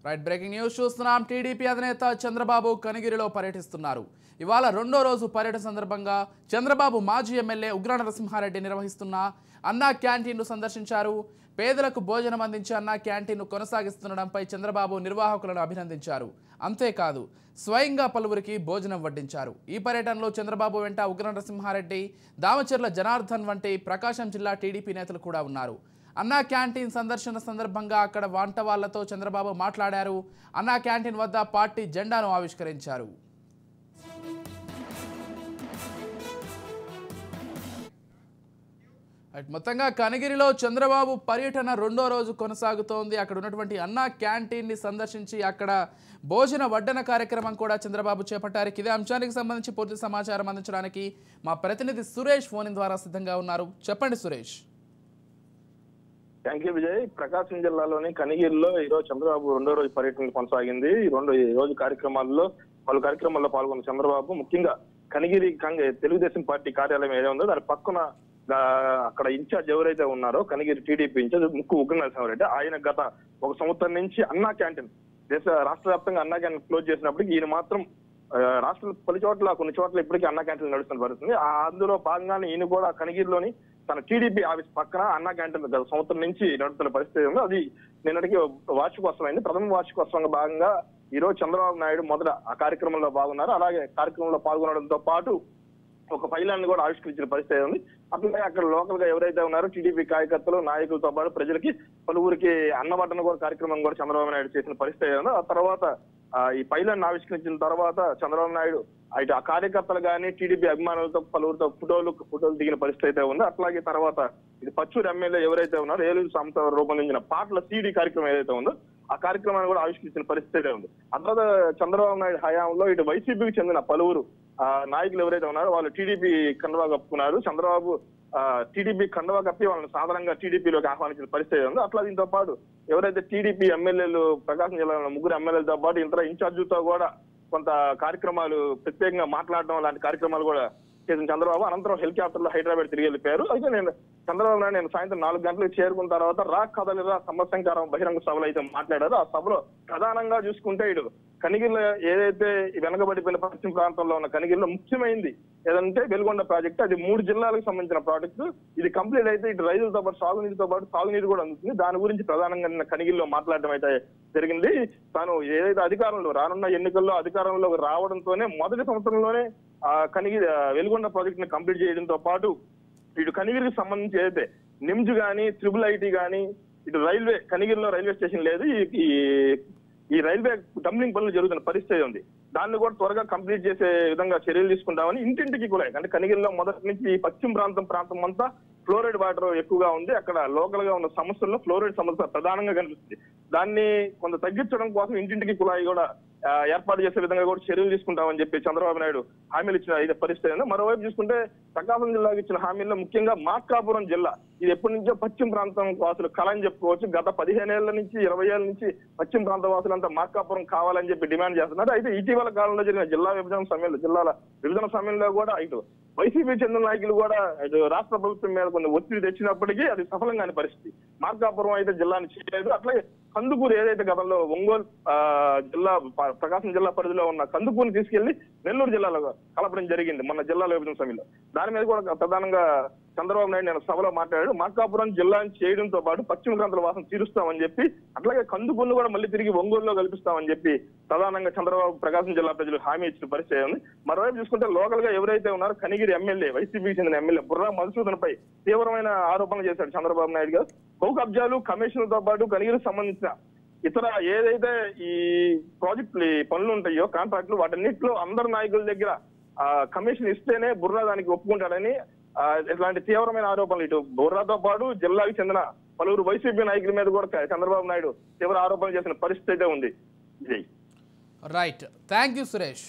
Right breaking news చూస్తున్నాం. TDP అధినేత చంద్రబాబు కనిగిరిలో పర్యటిస్తున్నారు. ఇవాళ రెండో రోజు పర్యటన సందర్భంగా చంద్రబాబు మాజీ ఎమ్మెల్యే ఉగ్ర నరసింహారెడ్డి నిర్వహిస్తున్న అన్నా క్యాంటీన్ను సందర్శించారు. పేదలకు భోజనం అందించే అన్నా క్యాంటీన్ను కొనసాగిస్తుండడంపై చంద్రబాబు నిర్వాహకులను అభినందించారు. అంతేకాదు స్వయంగా పలువురికి భోజనం వడ్డించారు. ఈ పర్యటనలో చంద్రబాబు వెంట ఉగ్ర నరసింహారెడ్డి, దామచర్ల జనార్దన్ వంటి ప్రకాశం జిల్లా టీడీపీ నేతలు కూడా ఉన్నారు. అన్నా క్యాంటీన్ సందర్శన సందర్భంగా అక్కడ వంట వాళ్లతో చంద్రబాబు మాట్లాడారు. అన్నా క్యాంటీన్ వద్ద పార్టీ జెండాను ఆవిష్కరించారు. మొత్తంగా కనిగిరిలో చంద్రబాబు పర్యటన రెండో రోజు కొనసాగుతోంది. అక్కడ ఉన్నటువంటి అన్నా క్యాంటీన్ని సందర్శించి అక్కడ భోజన వడ్డన కార్యక్రమం కూడా చంద్రబాబు చేపట్టారు. ఇదే అంశానికి సంబంధించి పూర్తి సమాచారం అందించడానికి మా ప్రతినిధి సురేష్ ఫోన్ ద్వారా సిద్ధంగా ఉన్నారు. చెప్పండి సురేష్. Thank you Vijay. ప్రకాశం జిల్లాలోని కనిగిరిలో ఈరోజు చంద్రబాబు రెండో రోజు పర్యటన కొనసాగింది. ఈ రోజు పలు కార్యక్రమాల్లో పాల్గొన్న చంద్రబాబు ముఖ్యంగా కనిగిరి తెలుగుదేశం పార్టీ కార్యాలయం ఏదో ఉందో దాని పక్కన అక్కడ ఇన్ఛార్జ్ ఎవరైతే ఉన్నారో కనిగిరి టీడీపీ ఇన్ఛార్జ్ ముక్కు ఉగ్ర నరసింహారెడ్డి, ఆయన గత 1 సంవత్సరం నుంచి అన్నా క్యాంటీన్ రాష్ట్ర వ్యాప్తంగా అన్నా క్యాంటీన్ క్లోజ్ చేసినప్పటికీ ఈయన మాత్రం రాష్ట్రంలో కొన్ని చోట్ల ఇప్పటికీ అన్నా క్యాంటీన్ నడుస్తున్న పరిస్థితుంది. అందులో భాగంగానే ఈయన కూడా కనిగిరిలోని తన టీడీపీ ఆఫీస్ పక్కన అన్నా క్యాంటీన్ గత సంవత్సరం నుంచి నడుస్తున్న పరిస్థితి ఉంది. అది నిన్నటికి వార్షికోత్సవం అయింది. ప్రథమ వార్షికోత్సవంగా భాగంగా ఈ రోజు చంద్రబాబు నాయుడు మొదట ఆ కార్యక్రమంలో పాల్గొన్నారు. అలాగే కార్యక్రమంలో పాల్గొనడంతో పాటు ఒక ఫైలాన్ని కూడా ఆవిష్కరించిన పరిస్థితి ఉంది. అట్లాగే అక్కడ లోకల్ గా ఎవరైతే ఉన్నారో టీడీపీ కార్యకర్తలు, నాయకులతో పాటు ప్రజలకి పలువురికి అన్నవడ్డన కూడా కార్యక్రమం కూడా చంద్రబాబు నాయుడు చేసిన పరిస్థితి ఉంది. ఆ తర్వాత ఈ పైలాన్ని ఆవిష్కరించిన తర్వాత చంద్రబాబు నాయుడు అయితే ఆ కార్యకర్తలు కానీ టీడీపీ అభిమానులతో పలువురితో ఫోటోలు దిగిన పరిస్థితి అయితే ఉంది. అట్లాగే తర్వాత ఇది పచ్చూరు ఎమ్మెల్యే ఎవరైతే ఉన్నారో ఏలూరు సంస్థ రూపొందించిన పాటల సీడీ కార్యక్రమం ఏదైతే ఉందో ఆ కార్యక్రమాన్ని కూడా ఆవిష్కరించిన పరిస్థితి ఉంది. ఆ తర్వాత చంద్రబాబు నాయుడు హయాంలో ఇటు వైసీపీకి చెందిన పలువురు నాయకులు ఎవరైతే ఉన్నారో వాళ్ళు టీడీపీ కండువా కప్పుకున్నారు. చంద్రబాబు టీడీపీ కండువా కప్పి వాళ్ళని సాధారణంగా టీడీపీలోకి ఆహ్వానించిన పరిస్థితి ఉంది. అట్లా దీంతో పాటు ఎవరైతే టీడీపీ ఎమ్మెల్యేలు ప్రకాశం జిల్లాలో 3 ఎమ్మెల్యేలతో పాటు ఇతర ఇన్ఛార్జీలతో కూడా కొంత కార్యక్రమాలు ప్రత్యేకంగా మాట్లాడడం లాంటి కార్యక్రమాలు కూడా చేసిన చంద్రబాబు అనంతరం హెలికాప్టర్ లో హైదరాబాద్ తిరిగి వెళ్ళిపోయారు. అయితే చంద్రబాబు నాయుడు నేను సాయంత్రం 4 గంటలకు చేరుకున్న తర్వాత కదలిరా సమరశంకారం బహిరంగ సభలో అయితే మాట్లాడారు. ఆ సభలో ప్రధానంగా చూసుకుంటే ఇటు కనిగిరిలో ఏదైతే వెనకబడిపోయిన పశ్చిమ ప్రాంతంలో ఉన్న కనిగిరిలో ముఖ్యమైనది ఏదంటే వెలుగొండ ప్రాజెక్టు. అది 3 జిల్లాలకు సంబంధించిన ప్రాజెక్టు. ఇది కంప్లీట్ అయితే ఇటు రైతులతో పాటు సాగునీరు కూడా అందుతుంది. దాని గురించి ప్రధానంగా నిన్న కనిగిరిలో మాట్లాడడం అయితే జరిగింది. తాను ఏదైతే రానున్న ఎన్నికల్లో అధికారంలోకి రావడంతోనే మొదటి సంవత్సరంలోనే కనిగిరి వెలుగొండ ప్రాజెక్ట్ ని కంప్లీట్ చేయడంతో పాటు ఇటు కనిగిరికి సంబంధించి ఏదైతే నిమ్జ్ గానీ, ట్రిపుల్ ఐటీ గానీ, ఇటు కనిగిరిలో రైల్వే స్టేషన్ లేదు. ఈ రైల్వే డంప్లింగ్ పనులు జరుగుతున్న పరిస్థితి ఉంది. దాన్ని కూడా త్వరగా కంప్లీట్ చేసే విధంగా చర్యలు తీసుకుంటామని ఇంటింటికి కూడా అంటే కనిగిరిలో మొదటి నుంచి పశ్చిమ ప్రాంతం అంతా ఫ్లోరైడ్ వాటర్ ఎక్కువగా ఉంది. అక్కడ లోకల్ గా ఉన్న సమస్యల్లో ఫ్లోరైడ్ సమస్య ప్రధానంగా కనిపిస్తుంది. దాన్ని కొంత తగ్గించడం కోసం ఇంటింటికి కుళాయి కూడా ఏర్పాటు చేసే విధంగా కూడా చర్యలు తీసుకుంటామని చెప్పి చంద్రబాబు నాయుడు హామీలు ఇచ్చిన పరిస్థితి ఉంది. మరోవైపు చూసుకుంటే ప్రకాశం జిల్లాకు ఇచ్చిన హామీల్లో ముఖ్యంగా మార్కాపురం జిల్లా ఇది ఎప్పటి నుంచో పశ్చిమ ప్రాంతం వాసులు కళ అని చెప్పుకోవచ్చు. గత 15 ఏళ్ల నుంచి 20 ఏళ్ల నుంచి పశ్చిమ ప్రాంత వాసులంతా మార్కాపురం కావాలని చెప్పి డిమాండ్ చేస్తున్నారు. అయితే ఇటీవల కాలంలో జరిగిన జిల్లాల విభజన సమయంలో కూడా ఇటు వైసీపీ చెందిన నాయకులు కూడా ఇటు రాష్ట్ర ప్రభుత్వం మీద కొన్ని ఒత్తిడి తెచ్చినప్పటికీ అది సఫలం కాని పరిస్థితి. మార్కాపురం అయితే జిల్లాని చేయలేదు. అట్లాగే కందుకూరు ఏదైతే గతంలో ఒంగోలు ప్రకాశం జిల్లా పరిధిలో ఉన్న కందుకూరుని తీసుకెళ్లి నెల్లూరు జిల్లాలో కలపడం జరిగింది మొన్న జిల్లాల విభజన సమయంలో. దాని మీద కూడా ప్రధానంగా చంద్రబాబు నాయుడు నేను సభలో మాట్లాడాడు. మార్కాపురం జిల్లాని చేయడంతో పాటు పశ్చిమ ప్రాంతాల వాసన తీరుస్తామని చెప్పి అట్లాగే కందుకూరును కూడా మళ్ళీ తిరిగి ఒంగోలులో కల్పిస్తామని చెప్పి ప్రధానంగా చంద్రబాబు ప్రకాశం జిల్లా ప్రజలు హామీ ఇచ్చిన పరిస్థితి ఉంది. మరోవైపు చూసుకుంటే లోకల్ గా ఎవరైతే ఉన్నారో కనిగిరి ఎమ్మెల్యే వైసీపీకి చెందిన ఎమ్మెల్యే బుర్రా మధుసూదన్ పై తీవ్రమైన ఆరోపణలు చేశాడు చంద్రబాబు నాయుడు గారు. భూ కబ్జాలు, కమిషన్లతో పాటు కనిగిరికి సంబంధించిన ఇతర ఏదైతే ఈ ప్రాజెక్టులు పనులు ఉంటాయో కాంట్రాక్టులు వాటన్నిటిలో అందరు నాయకుల దగ్గర కమిషన్ ఇస్తేనే బుర్రా దానికి ఒప్పుకుంటాడని ఇట్లాంటి తీవ్రమైన ఆరోపణలు ఇటు బుర్రాతో పాటు జిల్లాకు చెందిన పలువురు వైసీపీ నాయకుల మీద కూడా చంద్రబాబు నాయుడు తీవ్ర ఆరోపణలు చేసిన పరిస్థితి అయితే ఉంది. Right, thank you Suresh.